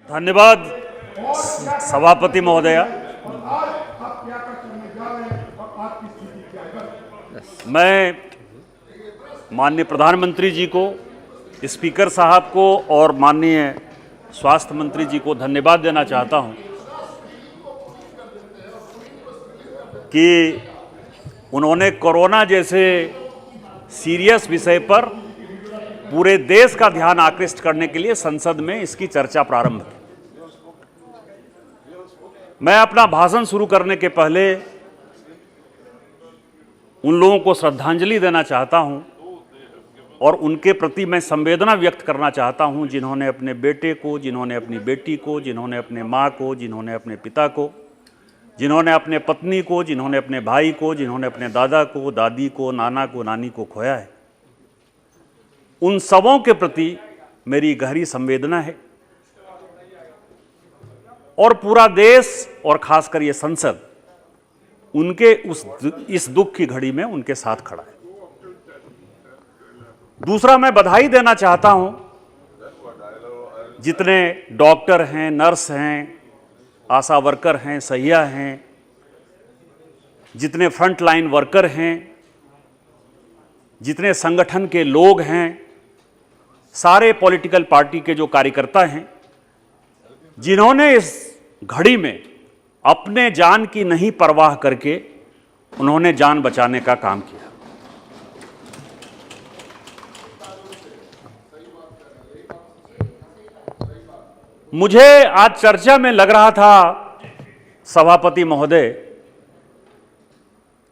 धन्यवाद सभापति महोदया। मैं माननीय प्रधानमंत्री जी को, स्पीकर साहब को और माननीय स्वास्थ्य मंत्री जी को धन्यवाद देना चाहता हूं कि उन्होंने कोरोना जैसे सीरियस विषय पर पूरे देश का ध्यान आकृष्ट करने के लिए संसद में इसकी चर्चा प्रारंभ की। मैं अपना भाषण शुरू करने के पहले उन लोगों को श्रद्धांजलि देना चाहता हूं और उनके प्रति मैं संवेदना व्यक्त करना चाहता हूं, जिन्होंने अपने बेटे को, जिन्होंने अपनी बेटी को, जिन्होंने अपने माँ को, जिन्होंने अपने पिता को, जिन्होंने अपने पत्नी को, जिन्होंने अपने भाई को, जिन्होंने अपने दादा को, दादी को, नाना को, नानी को खोया है। उन सबों के प्रति मेरी गहरी संवेदना है और पूरा देश और खासकर ये संसद उनके इस दुख की घड़ी में उनके साथ खड़ा है। दूसरा, मैं बधाई देना चाहता हूं जितने डॉक्टर हैं, नर्स हैं, आशा वर्कर हैं, सहिया हैं, जितने फ्रंट लाइन वर्कर हैं, जितने संगठन के लोग हैं, सारे पॉलिटिकल पार्टी के जो कार्यकर्ता हैं, जिन्होंने इस घड़ी में अपने जान की नहीं परवाह करके उन्होंने जान बचाने का काम किया। मुझे आज चर्चा में लग रहा था सभापति महोदय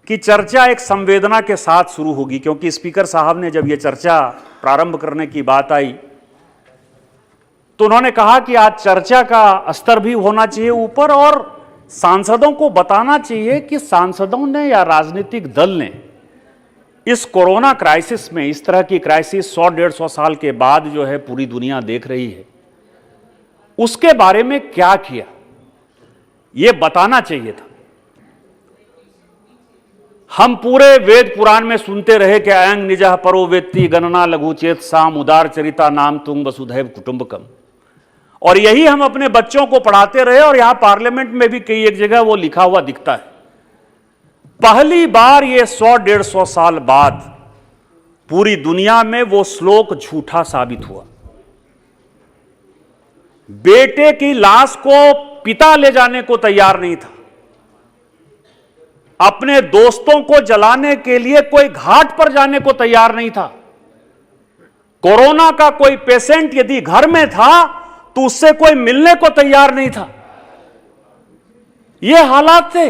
कि चर्चा एक संवेदना के साथ शुरू होगी, क्योंकि स्पीकर साहब ने जब यह चर्चा प्रारंभ करने की बात आई तो उन्होंने कहा कि आज चर्चा का स्तर भी होना चाहिए ऊपर और सांसदों को बताना चाहिए कि सांसदों ने या राजनीतिक दल ने इस कोरोना क्राइसिस में, इस तरह की क्राइसिस 100-150 साल के बाद जो है पूरी दुनिया देख रही है, उसके बारे में क्या किया, यह बताना चाहिए था। हम पूरे वेद पुराण में सुनते रहे कि अयं निजः परो वेत्ति गणना लघु चेत साम उदार चरिता नाम तुंग वसुधैव कुटुंबकम, और यही हम अपने बच्चों को पढ़ाते रहे और यहां पार्लियामेंट में भी कई एक जगह वो लिखा हुआ दिखता है। पहली बार ये 100-150 साल बाद पूरी दुनिया में वो श्लोक झूठा साबित हुआ। बेटे की लाश को पिता ले जाने को तैयार नहीं था, अपने दोस्तों को जलाने के लिए कोई घाट पर जाने को तैयार नहीं था। कोरोना का कोई पेशेंट यदि घर में था तो उससे कोई मिलने को तैयार नहीं था। यह हालात थे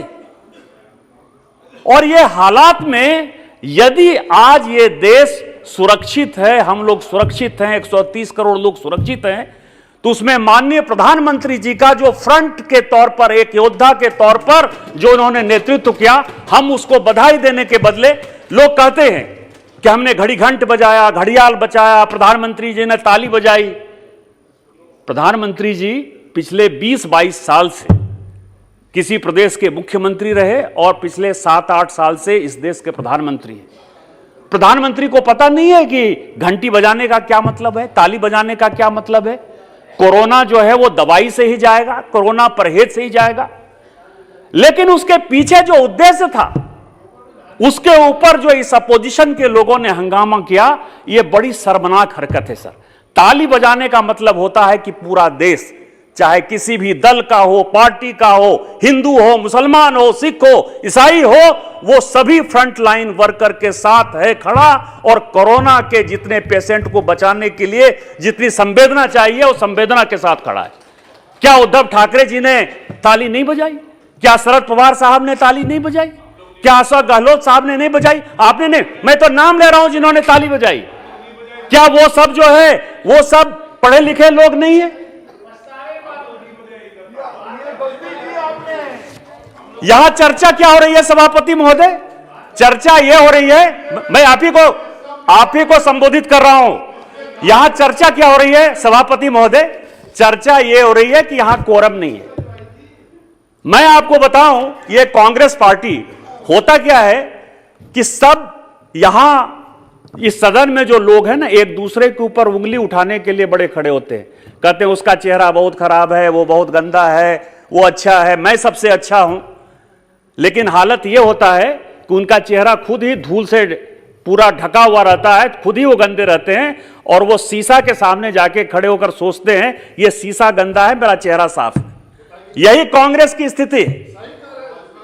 और यह हालात में यदि आज ये देश सुरक्षित है, हम लोग सुरक्षित हैं, 130 करोड़ लोग सुरक्षित हैं, तो उसमें माननीय प्रधानमंत्री जी का जो फ्रंट के तौर पर, एक योद्धा के तौर पर जो उन्होंने नेतृत्व किया, हम उसको बधाई देने के बदले लोग कहते हैं कि हमने घड़ी घंट बजाया, घड़ियाल बचाया, प्रधानमंत्री जी ने ताली बजाई। प्रधानमंत्री जी पिछले 20-22 साल से किसी प्रदेश के मुख्यमंत्री रहे और पिछले 7-8 साल से इस देश के प्रधानमंत्री हैं। प्रधानमंत्री को पता नहीं है कि घंटी बजाने का क्या मतलब है, ताली बजाने का क्या मतलब है। कोरोना जो है वो दवाई से ही जाएगा, कोरोना परहेज से ही जाएगा, लेकिन उसके पीछे जो उद्देश्य था उसके ऊपर जो इस अपोजिशन के लोगों ने हंगामा किया, यह बड़ी शर्मनाक हरकत है सर। ताली बजाने का मतलब होता है कि पूरा देश, चाहे किसी भी दल का हो, पार्टी का हो, हिंदू हो, मुसलमान हो, सिख हो, ईसाई हो, वो सभी फ्रंट लाइन वर्कर के साथ है खड़ा और कोरोना के जितने पेशेंट को बचाने के लिए जितनी संवेदना चाहिए वो संवेदना के साथ खड़ा है। क्या उद्धव ठाकरे जी ने ताली नहीं बजाई? क्या शरद पवार साहब ने ताली नहीं बजाई? क्या अशोक गहलोत साहब ने नहीं बजाई? आपने नहीं, मैं तो नाम ले रहा हूं जिन्होंने ताली बजाई। क्या वो सब जो है वो सब पढ़े लिखे लोग नहीं है? यहां चर्चा क्या हो रही है सभापति महोदय? चर्चा यह हो रही है, मैं आप ही को संबोधित कर रहा हूं। यहां चर्चा क्या हो रही है सभापति महोदय? चर्चा यह हो रही है कि यहां कोरम नहीं है। मैं आपको बताऊं, यह कांग्रेस पार्टी, होता क्या है कि सब यहां इस सदन में जो लोग हैं ना, एक दूसरे के ऊपर उंगली उठाने के लिए बड़े खड़े होते हैं, कहते हैं उसका चेहरा बहुत खराब है, वो बहुत गंदा है, वो अच्छा है, मैं सबसे अच्छा हूं। लेकिन हालत यह होता है कि उनका चेहरा खुद ही धूल से पूरा ढका हुआ रहता है, खुद ही वो गंदे रहते हैं, और वो शीशा के सामने जाके खड़े होकर सोचते हैं ये शीशा गंदा है, मेरा चेहरा साफ है। यही कांग्रेस की स्थिति है।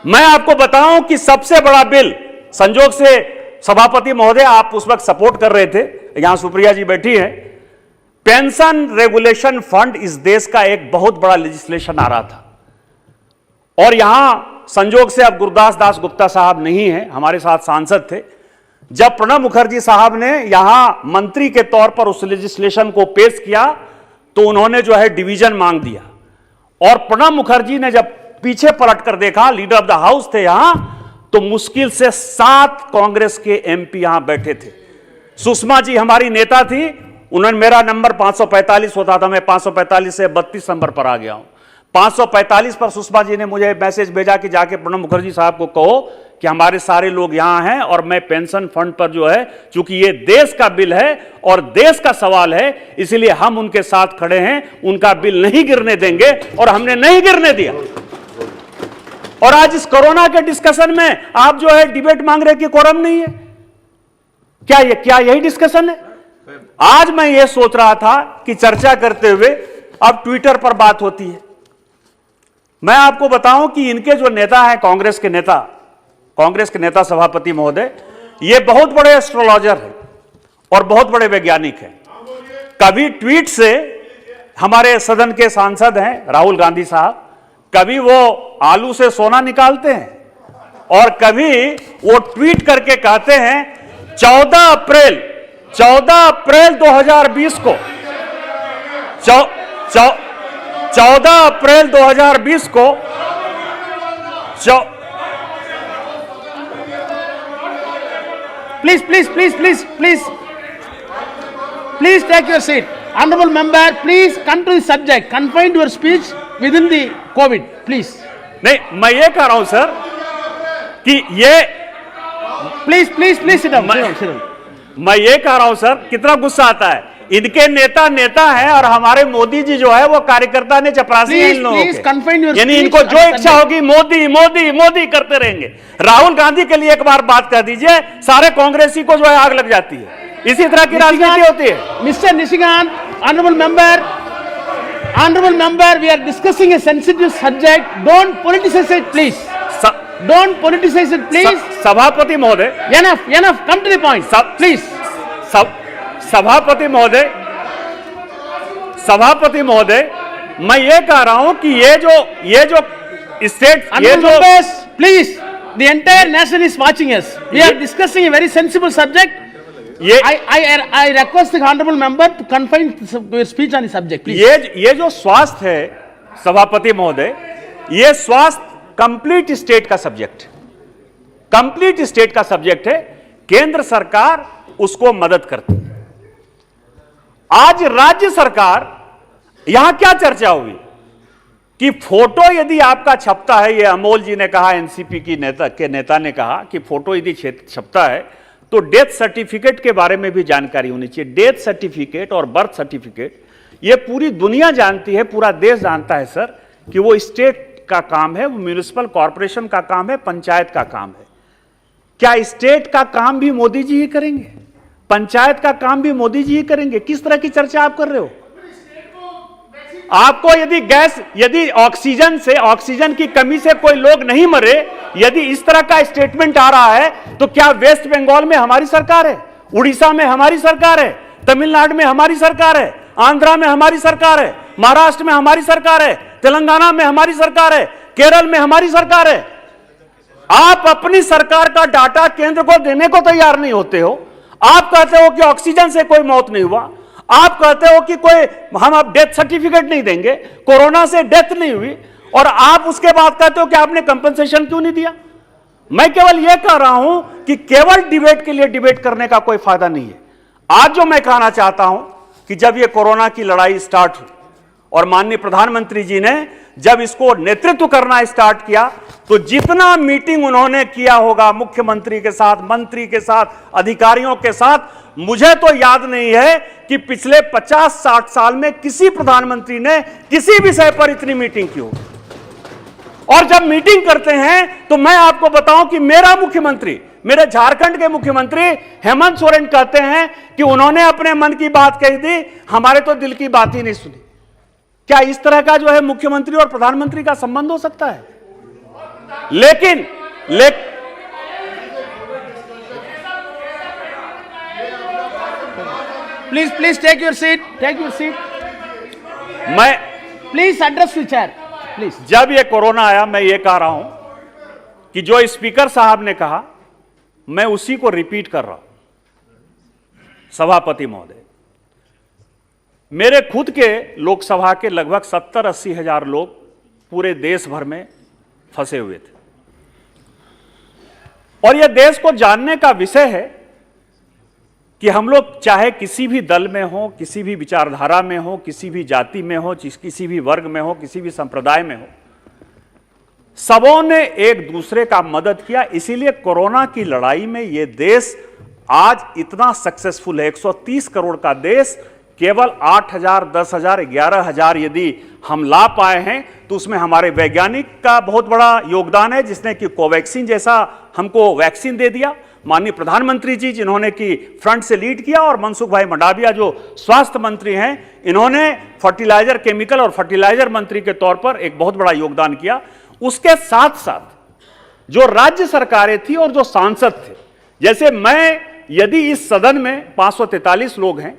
मैं आपको बताऊं कि सबसे बड़ा बिल, संजोग से सभापति महोदय आप उस वक्त सपोर्ट कर रहे थे, यहां सुप्रिया जी बैठी हैं, पेंशन रेगुलेशन फंड इस देश का एक बहुत बड़ा लेजिस्लेशन आ रहा था, और यहां संजोग से अब गुरदास दास गुप्ता साहब नहीं है, हमारे साथ सांसद थे। जब प्रणब मुखर्जी साहब ने यहां मंत्री के तौर पर उस लेजिस्लेशन को पेश किया तो उन्होंने जो है डिवीजन मांग दिया, और प्रणब मुखर्जी ने जब पीछे पलट कर देखा, लीडर ऑफ द हाउस थे यहां, तो मुश्किल से 7 कांग्रेस के एमपी यहां बैठे थे। सुषमा जी हमारी नेता थी, उन्होंने, मेरा नंबर 545 होता था, मैं 545 से 32 नंबर पर आ गया हूं। 545 पर सुषमा जी ने मुझे मैसेज भेजा कि जाके प्रणब मुखर्जी साहब को कहो कि हमारे सारे लोग यहां हैं, और मैं पेंशन फंड पर जो है, चूंकि ये देश का बिल है और देश का सवाल है, इसलिए हम उनके साथ खड़े हैं, उनका बिल नहीं गिरने देंगे, और हमने नहीं गिरने दिया। और आज इस कोरोना के डिस्कशन में आप जो है डिबेट मांग रहे कि कोरम नहीं है, क्या यही डिस्कशन है? आज मैं ये सोच रहा था कि चर्चा करते हुए अब ट्विटर पर बात होती है। मैं आपको बताऊं कि इनके जो नेता हैं, कांग्रेस के नेता सभापति महोदय, ये बहुत बड़े एस्ट्रोलॉजर हैं और बहुत बड़े वैज्ञानिक हैं। कभी ट्वीट से, हमारे सदन के सांसद हैं राहुल गांधी साहब, कभी वो आलू से सोना निकालते हैं, और कभी वो ट्वीट करके कहते हैं 14 अप्रैल 2020 को 14 अप्रैल 2020 को Please take your seat. Honorable member, please come to the subject. Confine your speech within the COVID, please. नहीं, मैं ये कह रहा हूं सर कि ये Please sit down. मैं ये कह रहा हूं सर, कितना गुस्सा आता है। इनके नेता है और हमारे मोदी जी जो है वो कार्यकर्ता ने चपरासी हैं इन लोगों के। यानी इनको जो इच्छा होगी मोदी मोदी मोदी करते रहेंगे। राहुल गांधी के लिए एक बार बात कर दीजिए, सारे कांग्रेसी को जो है आग लग जाती है। इसी तरह की राजनीति होती है। Mister Nishikant, honourable member, we are discussing a sensitive subject. Don't politicize it, please. Don't politicize it, please. सभापति महोदय, enough. Come to the point, please. सभापति महोदय, मैं ये कह रहा हूं कि ये जो state, please, the entire nation is watching us. We are discussing a very sensible subject. I request the honorable member to confine your speech on the subject, please. ये जो स्वास्थ्य है सभापति महोदय, ये स्वास्थ्य कंप्लीट स्टेट का सब्जेक्ट है। केंद्र सरकार उसको मदद करती है। आज राज्य सरकार, यहां क्या चर्चा हुई कि फोटो यदि आपका छपता है, ये अमोल जी ने कहा, एनसीपी की नेता ने कहा कि फोटो यदि छपता है तो डेथ सर्टिफिकेट के बारे में भी जानकारी होनी चाहिए। डेथ सर्टिफिकेट और बर्थ सर्टिफिकेट, ये पूरी दुनिया जानती है, पूरा देश जानता है सर कि वो स्टेट का काम है, वो म्युनिसिपल कॉर्पोरेशन का काम है, पंचायत का काम है। क्या स्टेट का काम भी मोदी जी ही करेंगे? पंचायत का काम भी मोदी जी ही करेंगे? किस तरह की चर्चा आप कर रहे हो? आपको यदि ऑक्सीजन की कमी से कोई लोग नहीं मरे, यदि इस तरह का स्टेटमेंट आ रहा है, तो क्या वेस्ट बंगाल में हमारी सरकार है, उड़ीसा में हमारी सरकार है, तमिलनाडु में हमारी सरकार है, आंध्रा में हमारी सरकार है, महाराष्ट्र में हमारी सरकार है, तेलंगाना में हमारी सरकार है, केरल में हमारी सरकार है? आप अपनी सरकार का डाटा केंद्र को देने को तैयार नहीं होते हो। आप कहते हो कि ऑक्सीजन से कोई मौत नहीं हुआ, आप कहते हो कि हम अब डेथ सर्टिफिकेट नहीं देंगे, कोरोना से डेथ नहीं हुई, और आप उसके बाद कहते हो कि आपने कंपनसेशन क्यों नहीं दिया? मैं केवल यह कह रहा हूं कि केवल डिबेट के लिए डिबेट करने का कोई फायदा नहीं है। आज जो मैं कहना चाहता हूं कि जब यह कोरोना की लड़ाई स्टार्ट हुई और माननीय प्रधानमंत्री जी ने जब इसको नेतृत्व करना स्टार्ट किया तो जितना मीटिंग उन्होंने किया होगा मुख्यमंत्री के साथ, मंत्री के साथ, अधिकारियों के साथ, मुझे तो याद नहीं है कि पिछले 50-60 साल में किसी प्रधानमंत्री ने किसी विषय पर इतनी मीटिंग की हो। और जब मीटिंग करते हैं तो मैं आपको बताऊं कि मेरा मुख्यमंत्री, मेरे झारखंड के मुख्यमंत्री हेमंत सोरेन कहते हैं कि उन्होंने अपने मन की बात कह दी, हमारे तो दिल की बात ही नहीं सुनी। क्या इस तरह का जो है मुख्यमंत्री और प्रधानमंत्री का संबंध हो सकता है? लेकिन Please take your seat. Take your seat. मैं Please address the chair. Please. जब ये कोरोना आया, मैं ये कह रहा हूं कि जो स्पीकर साहब ने कहा मैं उसी को रिपीट कर रहा हूं। सभापति महोदय, मेरे खुद के लोकसभा के लगभग 70-80 हजार लोग पूरे देश भर में फंसे हुए थे और यह देश को जानने का विषय है कि हम लोग चाहे किसी भी दल में हो, किसी भी विचारधारा में हो, किसी भी जाति में हो, किसी भी वर्ग में हो, किसी भी संप्रदाय में हो, सबों ने एक दूसरे का मदद किया। इसीलिए कोरोना की लड़ाई में यह देश आज इतना सक्सेसफुल है। 130 करोड़ का देश केवल 8,000, 10,000, 11,000 यदि हम ला पाए हैं तो उसमें हमारे वैज्ञानिक का बहुत बड़ा योगदान है, जिसने कि कोवैक्सीन जैसा हमको वैक्सीन दे दिया। माननीय प्रधानमंत्री जी जिन्होंने कि फ्रंट से लीड किया, और मनसुख भाई मंडाविया जो स्वास्थ्य मंत्री हैं, इन्होंने फर्टिलाइजर, केमिकल और फर्टिलाइजर मंत्री के तौर पर एक बहुत बड़ा योगदान किया। उसके साथ साथ जो राज्य सरकारें थी और जो सांसद थे, जैसे मैं, यदि इस सदन में 543 लोग हैं,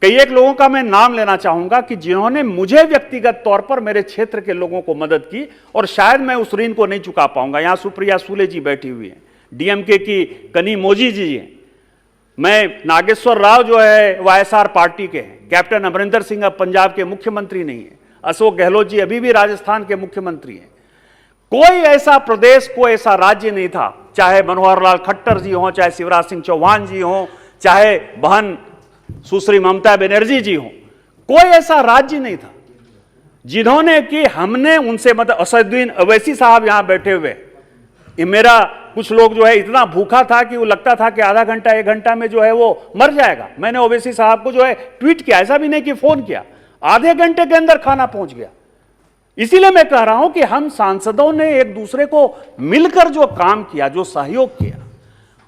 कई एक लोगों का मैं नाम लेना चाहूंगा कि जिन्होंने मुझे व्यक्तिगत तौर पर मेरे क्षेत्र के लोगों को मदद की, और शायद मैं उस ऋण को नहीं चुका पाऊंगा। यहां सुप्रिया सूले जी बैठी हुई हैं, डीएमके की कनी मोजी जी हैं, मैं नागेश्वर राव जो है वाईएसआर पार्टी के हैं, कैप्टन अमरिंदर सिंह अब पंजाब के मुख्यमंत्री नहीं है, अशोक गहलोत जी अभी भी राजस्थान के मुख्यमंत्री हैं। कोई ऐसा प्रदेश, कोई ऐसा राज्य नहीं था, चाहे मनोहर लाल खट्टर जी हों, चाहे शिवराज सिंह चौहान जी हों, चाहे बहन सुश्री ममता बनर्जी जी हों, कोई ऐसा राज्य नहीं था जिन्होंने कि हमने उनसे मतलब असदुद्दीन अवैसी साहब यहां बैठे हुए, ये मेरा कुछ लोग जो है इतना भूखा था कि वो लगता था कि आधा घंटा 1 घंटा में जो है वो मर जाएगा। मैंने ओवैसी साहब को जो है ट्वीट किया, ऐसा भी नहीं कि फोन किया, आधे घंटे के अंदर खाना पहुंच गया। इसीलिए मैं कह रहा हूं कि हम सांसदों ने एक दूसरे को मिलकर जो काम किया, जो सहयोग किया,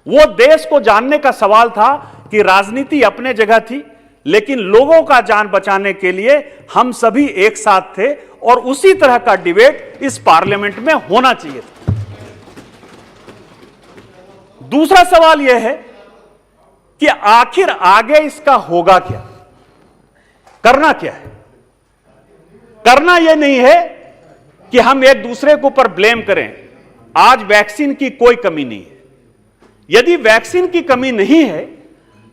वो देश को जानने का सवाल था कि राजनीति अपने जगह थी, लेकिन लोगों का जान बचाने के लिए हम सभी एक साथ थे, और उसी तरह का डिबेट इस पार्लियामेंट में होना चाहिए था। दूसरा सवाल यह है कि आखिर आगे इसका होगा क्या, करना क्या है। करना यह नहीं है कि हम एक दूसरे के ऊपर ब्लेम करें। आज वैक्सीन की कोई कमी नहीं है। यदि वैक्सीन की कमी नहीं है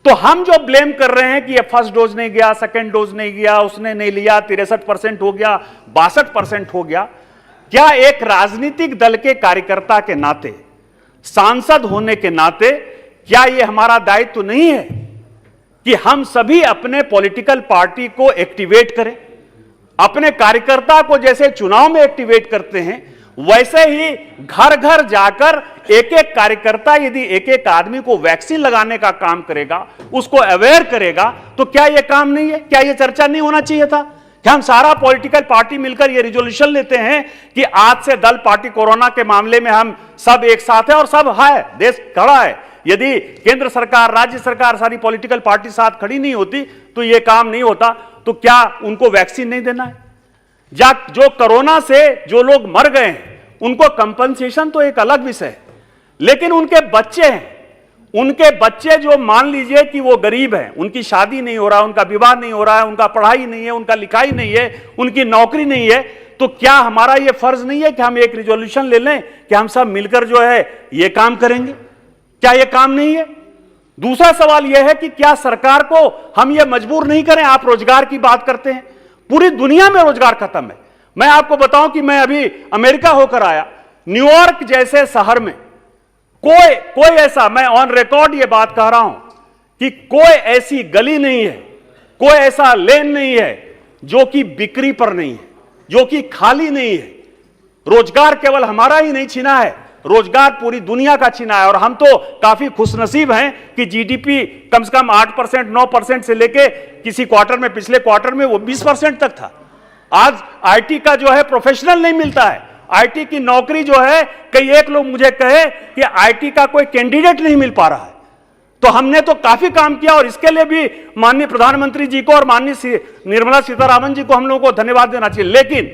तो हम जो ब्लेम कर रहे हैं कि ये फर्स्ट डोज नहीं गया, सेकंड डोज नहीं गया, उसने नहीं लिया, 63% हो गया, 62% हो गया, क्या एक राजनीतिक दल के कार्यकर्ता के नाते, सांसद होने के नाते, क्या यह हमारा दायित्व नहीं है कि हम सभी अपने पॉलिटिकल पार्टी को एक्टिवेट करें? अपने कार्यकर्ता को जैसे चुनाव में एक्टिवेट करते हैं, वैसे ही घर घर जाकर एक एक कार्यकर्ता यदि एक एक आदमी को वैक्सीन लगाने का काम करेगा, उसको अवेयर करेगा, तो क्या यह काम नहीं है? क्या यह चर्चा नहीं होना चाहिए था कि हम सारा पॉलिटिकल पार्टी मिलकर यह रिजोल्यूशन लेते हैं कि आज से दल पार्टी कोरोना के मामले में हम सब एक साथ हैं और सब है, देश खड़ा है। यदि केंद्र सरकार, राज्य सरकार, सारी पॉलिटिकल पार्टी साथ खड़ी नहीं होती तो यह काम नहीं होता। तो क्या उनको वैक्सीन नहीं देना है? जो कोरोना से जो लोग मर गए हैं उनको कंपनसेशन तो एक अलग विषय है, लेकिन उनके बच्चे हैं, उनके बच्चे जो मान लीजिए कि वो गरीब हैं, उनकी शादी नहीं हो रहा, उनका विवाह नहीं हो रहा है, उनका पढ़ाई नहीं है, उनका लिखाई नहीं है, उनकी नौकरी नहीं है, तो क्या हमारा ये फर्ज नहीं है कि हम एक रिजोल्यूशन ले लें कि हम सब मिलकर जो है ये काम करेंगे? क्या ये काम नहीं है? दूसरा सवाल यह है कि क्या सरकार को हम ये मजबूर नहीं करें? आप रोजगार की बात करते हैं, पूरी दुनिया में रोजगार खत्म है। मैं आपको बताऊं कि मैं अभी अमेरिका होकर आया, न्यूयॉर्क जैसे शहर में कोई ऐसा, मैं ऑन रिकॉर्ड ये बात कह रहा हूं कि कोई ऐसी गली नहीं है, कोई ऐसा लेन नहीं है जो कि बिक्री पर नहीं है। जो कि खाली नहीं है। रोजगार केवल हमारा ही नहीं छीना है, रोजगार पूरी दुनिया का छीना है। और हम तो काफी खुशनसीब हैं कि जीडीपी कम से कम 8%, 9% से लेके किसी क्वार्टर में, पिछले क्वार्टर में वो 20% तक था। आज आईटी का जो है प्रोफेशनल नहीं मिलता है, आईटी की नौकरी जो है, कई एक लोग मुझे कहे कि आईटी का कोई कैंडिडेट नहीं मिल पा रहा है। तो हमने तो काफी काम किया और इसके लिए भी माननीय प्रधानमंत्री जी को और माननीय निर्मला सीतारामन जी को हम लोगों को धन्यवाद देना चाहिए। लेकिन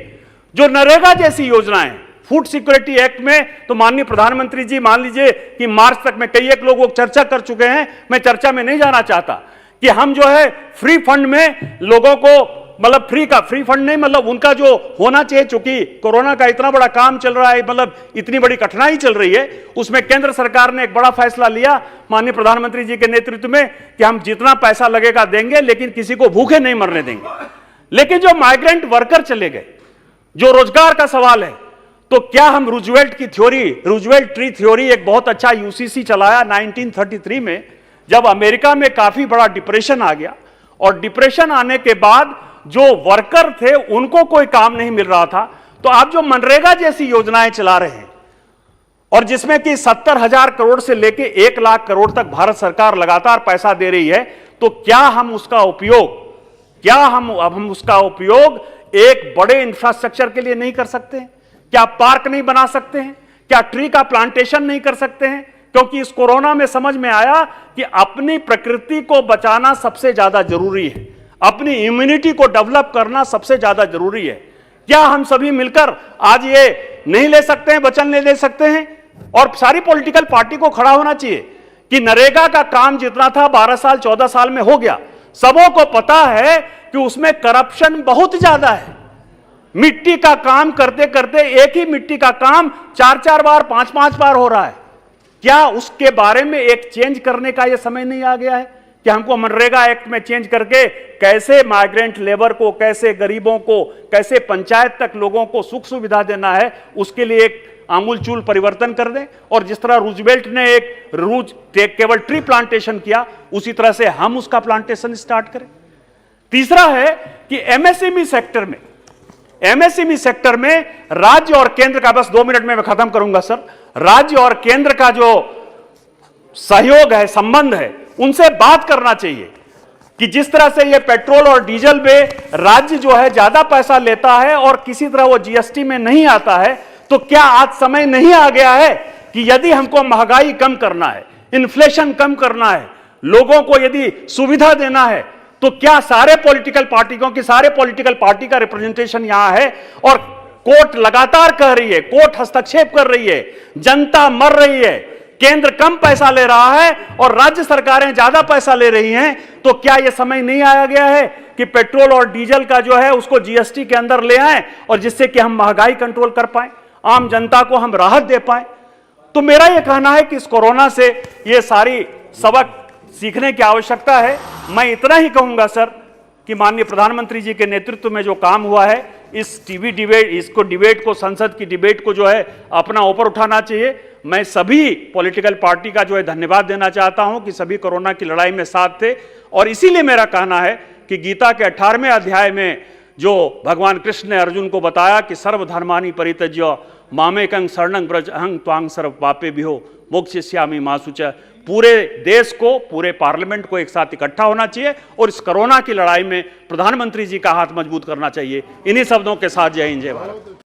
जो नरेगा जैसी योजनाएं, फूड सिक्योरिटी एक्ट में तो माननीय प्रधानमंत्री जी मान लीजिए कि मार्च तक में कई एक लोग चर्चा कर चुके हैं, मैं चर्चा में नहीं जाना चाहता, कि हम जो है फ्री फंड में लोगों को, मतलब फ्री फंड नहीं, मतलब उनका जो होना चाहिए, चूंकि कोरोना का इतना बड़ा काम चल रहा है, मतलब इतनी बड़ी कठिनाई चल रही है, उसमें केंद्र सरकार ने एक बड़ा फैसला लिया माननीय प्रधानमंत्री जी के नेतृत्व में कि हम जितना पैसा लगेगा देंगे, लेकिन किसी को भूखे नहीं मरने देंगे। लेकिन जो माइग्रेंट वर्कर चले गए, जो रोजगार का सवाल है, तो क्या हम रूजवेल्ट की थ्योरी, रूजवेल्ट ट्री थ्योरी एक बहुत अच्छा यूसीसी चलाया 1933 में, जब अमेरिका में काफी बड़ा डिप्रेशन आ गया, और डिप्रेशन आने के बाद जो वर्कर थे उनको कोई काम नहीं मिल रहा था, तो आप जो मनरेगा जैसी योजनाएं चला रहे हैं, और जिसमें कि 70,000 करोड़ से लेके 1 लाख करोड़ तक भारत सरकार लगातार पैसा दे रही है, तो क्या हम उसका उपयोग एक बड़े इंफ्रास्ट्रक्चर के लिए नहीं कर सकते हैं? क्या पार्क नहीं बना सकते हैं? क्या ट्री का प्लांटेशन नहीं कर सकते हैं? क्योंकि इस कोरोना में समझ में आया कि अपनी प्रकृति को बचाना सबसे ज्यादा जरूरी है, अपनी इम्यूनिटी को डेवलप करना सबसे ज्यादा जरूरी है। क्या हम सभी मिलकर आज ये नहीं ले सकते हैं, वचन नहीं ले सकते हैं? और सारी पॉलिटिकल पार्टी को खड़ा होना चाहिए कि नरेगा का काम जितना था 12 साल 14 साल में हो गया। सबों को पता है कि उसमें करप्शन बहुत ज्यादा है। मिट्टी का काम करते करते एक ही मिट्टी का काम 4-4 बार 5-5 बार हो रहा है। क्या उसके बारे में एक चेंज करने का यह समय नहीं आ गया है कि हमको मनरेगा एक्ट में चेंज करके कैसे माइग्रेंट लेबर को, कैसे गरीबों को, कैसे पंचायत तक लोगों को सुख सुविधा देना है, उसके लिए एक आमूलचूल परिवर्तन कर दें। और जिस तरह रूजवेल्ट ने केवल ट्री प्लांटेशन किया, उसी तरह से हम उसका प्लांटेशन स्टार्ट करें। तीसरा है कि एमएसएमई सेक्टर में राज्य और केंद्र का, बस 2 मिनट में मैं खत्म करूंगा सर, राज्य और केंद्र का जो सहयोग है, संबंध है, उनसे बात करना चाहिए कि जिस तरह से ये पेट्रोल और डीजल में राज्य जो है ज्यादा पैसा लेता है और किसी तरह वो जीएसटी में नहीं आता है, तो क्या आज समय नहीं आ गया है कि यदि हमको महंगाई कम करना है, इन्फ्लेशन कम करना है, लोगों को यदि सुविधा देना है, तो क्या सारे पॉलिटिकल पार्टी का रिप्रेजेंटेशन यहां है? और कोर्ट लगातार कह रही है, कोर्ट हस्तक्षेप कर रही है, जनता मर रही है, केंद्र कम पैसा ले रहा है और राज्य सरकारें ज्यादा पैसा ले रही हैं, तो क्या यह समय नहीं आया गया है कि पेट्रोल और डीजल का जो है उसको जीएसटी के अंदर ले आएं, और जिससे कि हम महंगाई कंट्रोल कर पाएं, आम जनता को हम राहत दे पाएं? तो मेरा यह कहना है कि इस कोरोना से ये सारी सबक सीखने की आवश्यकता है। मैं इतना ही कहूंगा सर कि माननीय प्रधानमंत्री जी के नेतृत्व में जो काम हुआ है, इस टीवी डिबेट को, संसद की डिबेट को जो है अपना ऊपर उठाना चाहिए। मैं सभी पॉलिटिकल पार्टी का जो है धन्यवाद देना चाहता हूं कि सभी कोरोना की लड़ाई में साथ थे। और इसीलिए मेरा कहना है कि गीता के 18वें अध्याय में जो भगवान कृष्ण ने अर्जुन को बताया कि सर्वधर्मानि परित्यज्य मामेकं शरणं व्रज अहं त्वां सर्व पापेभ्यो मोक्षयिष्यामि मा शुचः, पूरे देश को, पूरे पार्लियामेंट को एक साथ इकट्ठा होना चाहिए और इस कोरोना की लड़ाई में प्रधानमंत्री जी का हाथ मजबूत करना चाहिए। इन्हीं शब्दों के साथ जय हिंद, जय भारत।